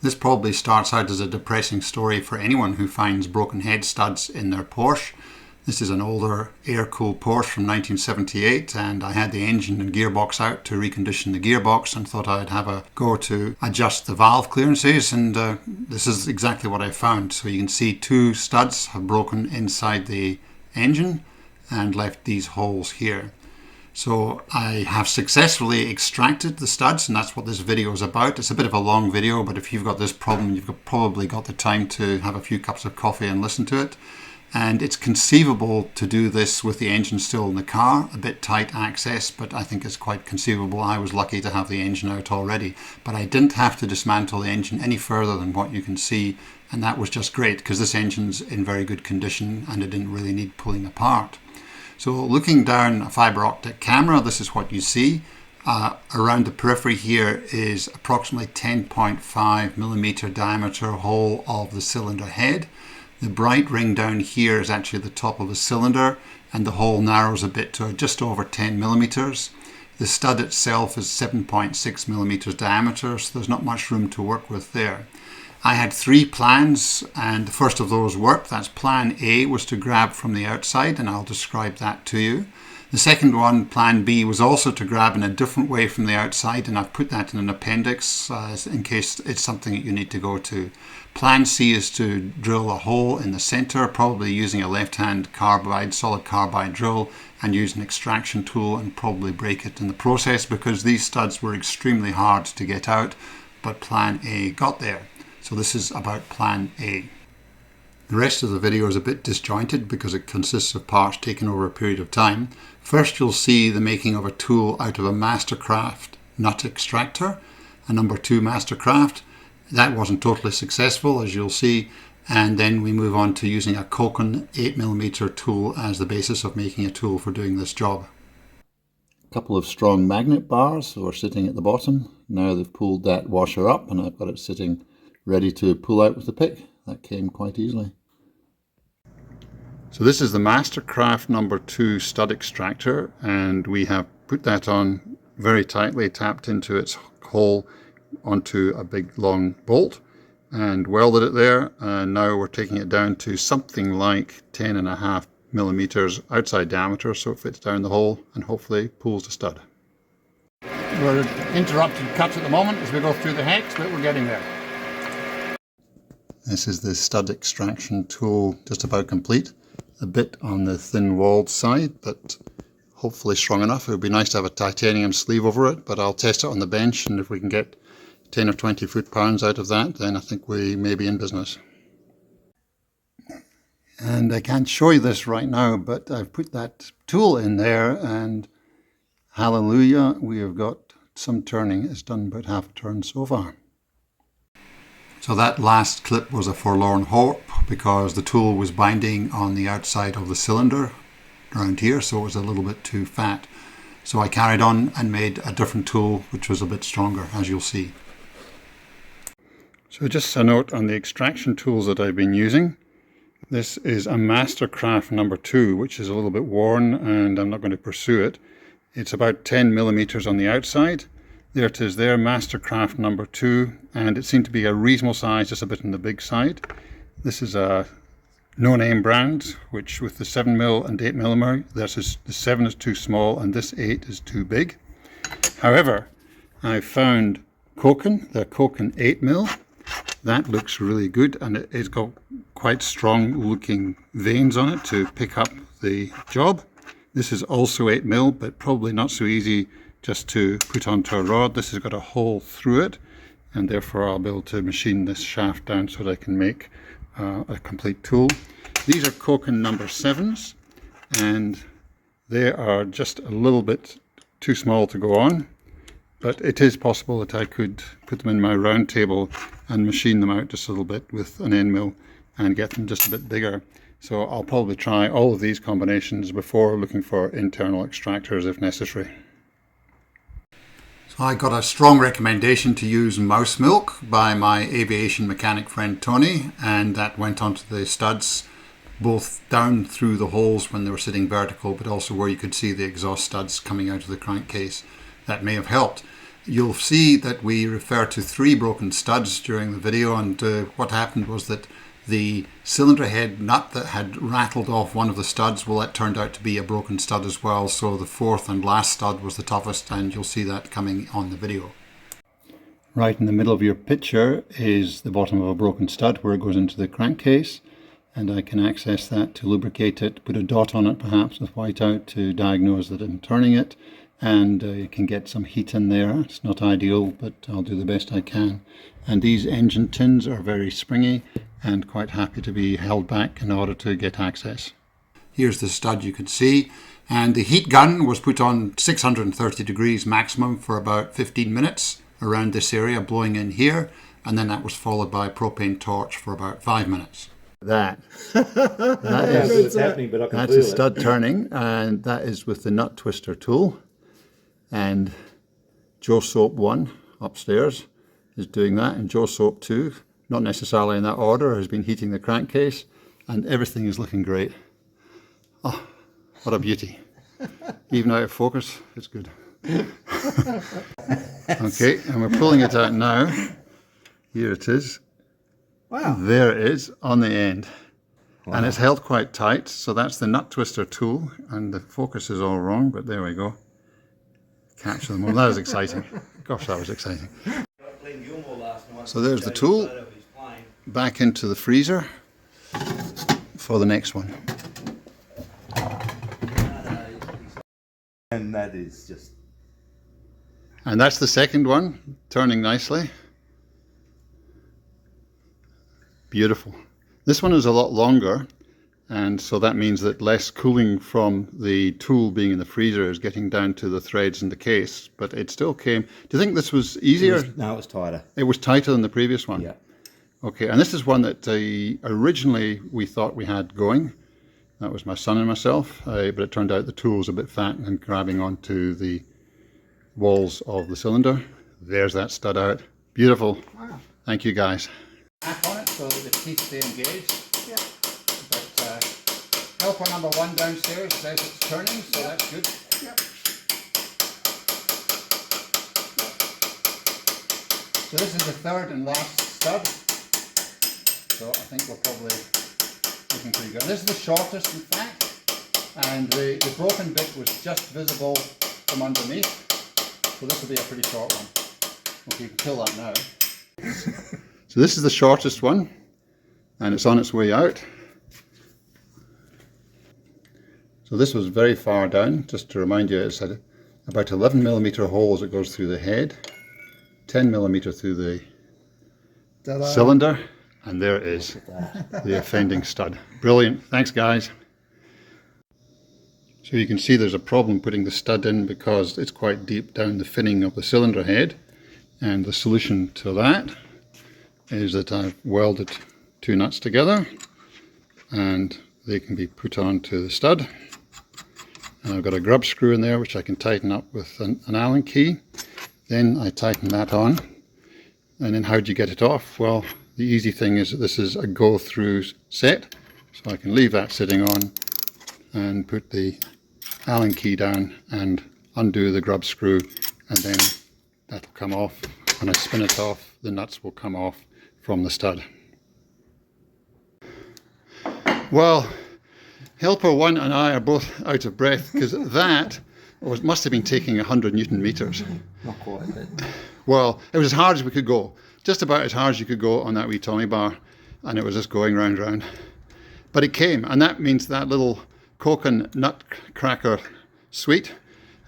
This probably starts out as a depressing story for anyone who finds broken head studs in their Porsche. This is an older air-cooled Porsche from 1978, and I had the engine and gearbox out to recondition the gearbox and thought I'd have a go to adjust the valve clearances, and this is exactly what I found. So you can see two studs have broken inside the engine and left these holes here. So I have successfully extracted the studs, and that's what this video is about. It's a bit of a long video, but if you've got this problem, you've probably got the time to have a few cups of coffee and listen to it. And it's conceivable to do this with the engine still in the car. A bit tight access, but I think it's quite conceivable. I was lucky to have the engine out already, but I didn't have to dismantle the engine any further than what you can see, and that was just great because this engine's in very good condition and it didn't really need pulling apart. So looking down a fiber optic camera, this is what you see. Around the periphery here is approximately 10.5 millimeter diameter hole of the cylinder head. The bright ring down here is actually the top of the cylinder, and the hole narrows a bit to just over 10 millimeters. The stud itself is 7.6 millimeters diameter, so there's not much room to work with there. I had three plans, and the first of those worked. That's plan A, was to grab from the outside, and I'll describe that to you. The second one, plan B, was also to grab in a different way from the outside, and I've put that in an appendix in case it's something that you need to go to. Plan C is to drill a hole in the center, probably using a left-hand carbide, solid carbide drill, and use an extraction tool and probably break it in the process, because these studs were extremely hard to get out, but plan A got there. So this is about plan A. The rest of the video is a bit disjointed because it consists of parts taken over a period of time. First, you'll see the making of a tool out of a Mastercraft nut extractor, a number 2 Mastercraft. That wasn't totally successful, as you'll see, and then we move on to using a Koken 8mm tool as the basis of making a tool for doing this job. A couple of strong magnet bars were sitting at the bottom. Now they've pulled that washer up and I've got it sitting ready to pull out with the pick. That came quite easily. So this is the Mastercraft number 2 stud extractor, and we have put that on very tightly, tapped into its hole onto a big long bolt and welded it there, and now we're taking it down to something like 10.5 millimeters outside diameter, so it fits down the hole and hopefully pulls the stud. We're interrupted cuts at the moment as we go through the hex, but we're getting there. This is the stud extraction tool just about complete. A bit on the thin walled side, but hopefully strong enough. It would be nice to have a titanium sleeve over it, but I'll test it on the bench, and if we can get 10 or 20 foot-pounds out of that, then I think we may be in business. And I can't show you this right now, but I've put that tool in there, and hallelujah, we have got some turning. It's done about half a turn so far. So that last clip was a forlorn hope because the tool was binding on the outside of the cylinder around here, so it was a little bit too fat. So I carried on and made a different tool which was a bit stronger, as you'll see. So just a note on the extraction tools that I've been using. This is a Mastercraft number 2, which is a little bit worn and I'm not going to pursue it. It's about 10 millimeters on the outside. There it is there, Mastercraft number 2, and it seemed to be a reasonable size, just a bit on the big side. This is a no-name brand, which with the 7mm and 8mm, the 7 is too small and this 8 is too big. However, I found Koken, the Koken 8mm. That looks really good, and it's got quite strong looking veins on it to pick up the job. This is also 8mm, but probably not so easy just to put onto a rod. This has got a hole through it, and therefore I'll be able to machine this shaft down so that I can make a complete tool. These are Koken number 7s, and they are just a little bit too small to go on, but it is possible that I could put them in my round table and machine them out just a little bit with an end mill and get them just a bit bigger. So I'll probably try all of these combinations before looking for internal extractors if necessary. So I got a strong recommendation to use mouse milk by my aviation mechanic friend Tony, and that went onto the studs both down through the holes when they were sitting vertical, but also where you could see the exhaust studs coming out of the crankcase. That may have helped. You'll see that we refer to 3 broken studs during the video, and what happened was that the cylinder head nut that had rattled off one of the studs, well, that turned out to be a broken stud as well, so the 4th and last stud was the toughest, and you'll see that coming on the video. Right in the middle of your picture is the bottom of a broken stud where it goes into the crankcase, and I can access that to lubricate it, put a dot on it perhaps with whiteout to diagnose that I'm turning it, and you can get some heat in there. It's not ideal, but I'll do the best I can. And these engine tins are very springy and quite happy to be held back in order to get access. Here's the stud you can see, and the heat gun was put on 630 degrees maximum for about 15 minutes around this area, blowing in here, and then that was followed by a propane torch for about 5 minutes. That's a stud turning, and that is with the nut twister tool. And Joe Soap 1 upstairs is doing that, and Joe Soap 2, not necessarily in that order, has been heating the crankcase, and everything is looking great. Oh, what a beauty. Even out of focus, it's good. Okay, and we're pulling it out now. Here it is. Wow. There it is on the end. Wow. And it's held quite tight, so that's the nut twister tool, and the focus is all wrong, but there we go. Capture them all. That was exciting. Gosh, that was exciting. So there's the tool. Back into the freezer for the next one. And that is just... And that's the second one, turning nicely. Beautiful. This one is a lot longer, and so that means that less cooling from the tool being in the freezer is getting down to the threads in the case, but it still came. Do you think this was easier? No, it was tighter. It was tighter than the previous one? Yeah. Okay, and this is one that originally we thought we had going. That was my son and myself, but it turned out the tool was a bit fat and grabbing onto the walls of the cylinder. There's that stud out. Beautiful. Wow. Thank you, guys. Tap on it so that the teeth stay engaged. Yeah. But helper number 1 downstairs says it's turning, so that's good. Yep. So this is the 3rd and last stud. So I think we're probably looking pretty good. This is the shortest, in fact, and the broken bit was just visible from underneath. So this will be a pretty short one. Okay, you can kill that now. So this is the shortest one, and it's on its way out. So this was very far down. Just to remind you, it's at about 11mm hole as it goes through the head, 10mm through the cylinder, and there it is, the offending stud. Brilliant. Thanks, guys. So you can see there's a problem putting the stud in because it's quite deep down the finning of the cylinder head, and the solution to that is that I've welded 2 nuts together, and they can be put onto the stud. And I've got a grub screw in there which I can tighten up with an Allen key. Then I tighten that on, and then how do you get it off? Well, the easy thing is that this is a go-through set, so I can leave that sitting on and put the Allen key down and undo the grub screw, and then that'll come off. When I spin it off, the nuts will come off from the stud. Well, helper 1 and I are both out of breath because that must have been taking 100 Newton meters. Not quite, but... Well, it was as hard as we could go. Just about as hard as you could go on that wee Tommy bar, and it was just going round and round. But it came, and that means that little Koken nutcracker suite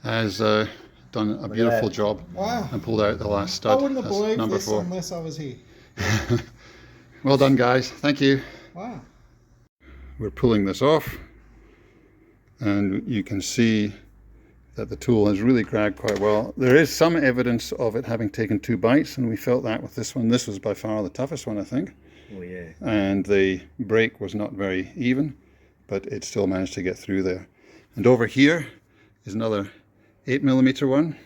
has done a beautiful job. Wow. And pulled out the last stud. I wouldn't have believed number this 4. unless I was here. Well done, guys. Thank you. Wow. We're pulling this off, and you can see that the tool has really grabbed quite well. There is some evidence of it having taken 2 bites, and we felt that with this one. This was by far the toughest one, I think. Oh yeah. And the break was not very even, but it still managed to get through there. And over here is another 8mm one,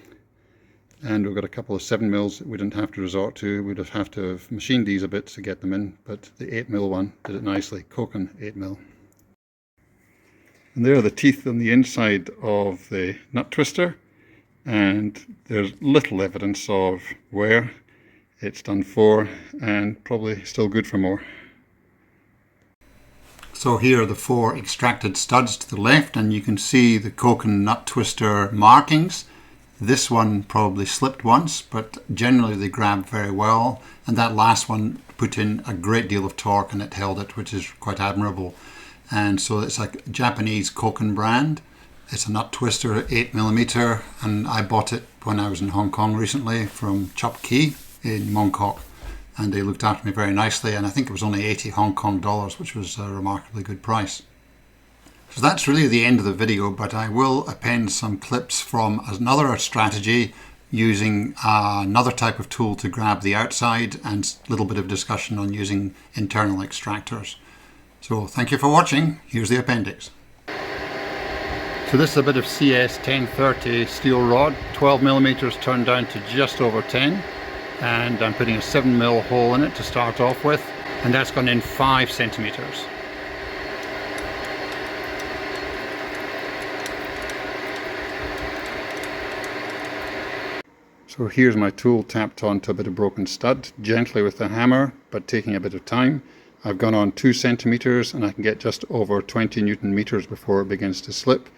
and we've got a couple of 7mm that we didn't have to resort to. We'd have to have machined these a bit to get them in, but the 8mm one did it nicely. Koken 8mm. And there are the teeth on the inside of the nut twister, and there's little evidence of wear. It's done for and probably still good for more. So here are the 4 extracted studs to the left, and you can see the Koken nut twister markings. This one probably slipped once, but generally they grabbed very well, and that last one put in a great deal of torque and it held it, which is quite admirable. And so it's a Japanese Koken brand. It's a nut twister, 8mm, and I bought it when I was in Hong Kong recently from Chop Key in Mongkok, and they looked after me very nicely, and I think it was only 80 Hong Kong dollars, which was a remarkably good price. So that's really the end of the video, but I will append some clips from another strategy using another type of tool to grab the outside, and a little bit of discussion on using internal extractors. So thank you for watching. Here's the appendix. So this is a bit of CS 1030 steel rod, 12mm turned down to just over 10. And I'm putting a 7mm hole in it to start off with, and that's gone in 5 centimeters. So here's my tool tapped onto a bit of broken stud, gently with the hammer, but taking a bit of time. I've gone on 2 centimeters and I can get just over 20 Newton meters before it begins to slip.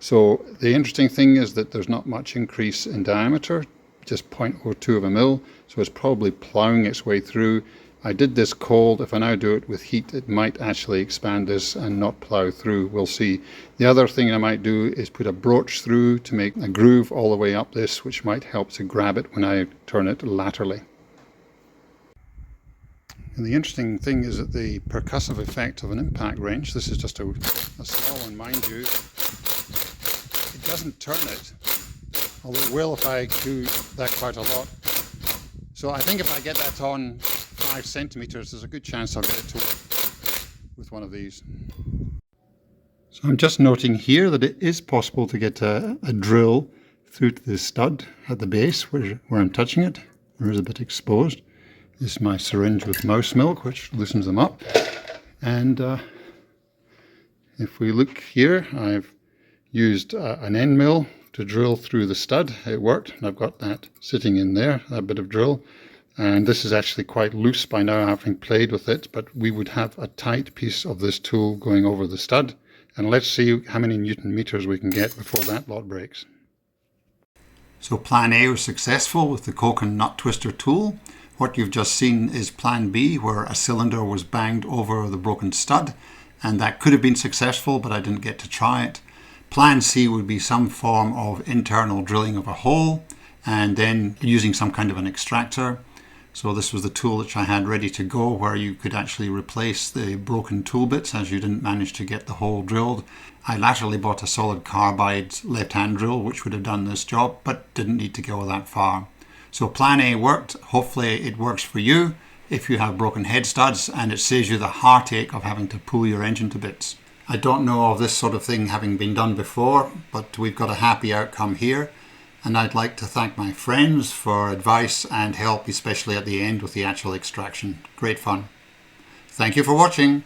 So the interesting thing is that there's not much increase in diameter, just 0.02 of a mil, so it's probably ploughing its way through. I did this cold. If I now do it with heat, it might actually expand this and not plough through. We'll see. The other thing I might do is put a broach through to make a groove all the way up this, which might help to grab it when I turn it laterally. And the interesting thing is that the percussive effect of an impact wrench, this is just a small one, mind you, it doesn't turn it. Although it will if I do that quite a lot. So I think if I get that on 5 centimeters, there's a good chance I'll get it to work with one of these. So I'm just noting here that it is possible to get a drill through to the stud at the base where I'm touching it. There is a bit exposed. This is my syringe with mouse milk, which loosens them up. And if we look here, I've used an end mill to drill through the stud. It worked, and I've got that sitting in there, that bit of drill. And this is actually quite loose by now, having played with it, but we would have a tight piece of this tool going over the stud. And let's see how many Newton meters we can get before that lot breaks. So plan A was successful with the Koken nut twister tool. What you've just seen is plan B, where a cylinder was banged over the broken stud, and that could have been successful, but I didn't get to try it. Plan C would be some form of internal drilling of a hole and then using some kind of an extractor. So this was the tool which I had ready to go, where you could actually replace the broken tool bits as you didn't manage to get the hole drilled. I laterally bought a solid carbide left-hand drill which would have done this job, but didn't need to go that far. So plan A worked. Hopefully it works for you if you have broken head studs, and it saves you the heartache of having to pull your engine to bits. I don't know of this sort of thing having been done before, but we've got a happy outcome here. And I'd like to thank my friends for advice and help, especially at the end with the actual extraction. Great fun. Thank you for watching.